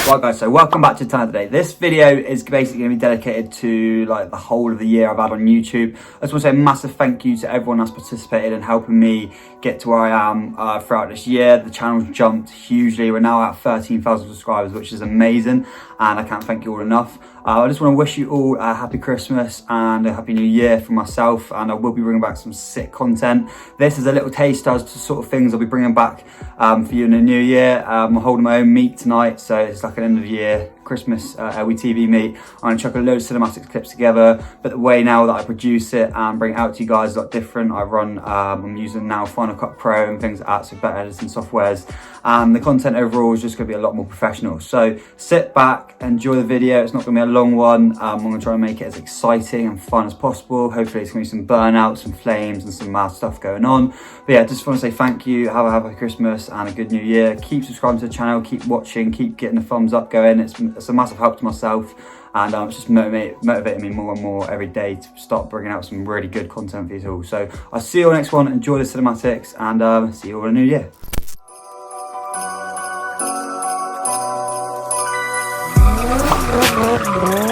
Right guys, so welcome back to the channel today. This video is basically going to be dedicated to like the whole of the year I've had on YouTube. I just want to say a massive thank you to everyone that's participated in helping me get to where I am throughout this year. The channel's jumped hugely. We're now at 13,000 subscribers, which is amazing, and I can't thank you all enough. I just want to wish you all a happy Christmas and a happy new year for myself, and I will be bringing back some sick content. This is a little taster as to sort of things I'll be bringing back for you in the new year. I'm holding my own meet tonight, so it's like an end of the year Christmas LTV meet. I'm going to chuck a load of cinematics clips together, but the way now that I produce it and bring it out to you guys is a lot different. I'm using now Final Cut Pro and things like that, so better editing softwares, and the content overall is just going to be a lot more professional. So sit back, enjoy the video. It's not going to be a long one. I'm going to try and make it as exciting and fun as possible. Hopefully it's going to be some burnouts, some flames and some mad stuff going on. But yeah, just want to say thank you, have a happy Christmas and a good new year. Keep subscribing to the channel, keep watching, keep getting the thumbs up going. It's a massive help to myself, and it's just motivating me more and more every day to start bringing out some really good content for you all. So I'll see you on the next one. Enjoy the cinematics, and see you all in the new year. Oh,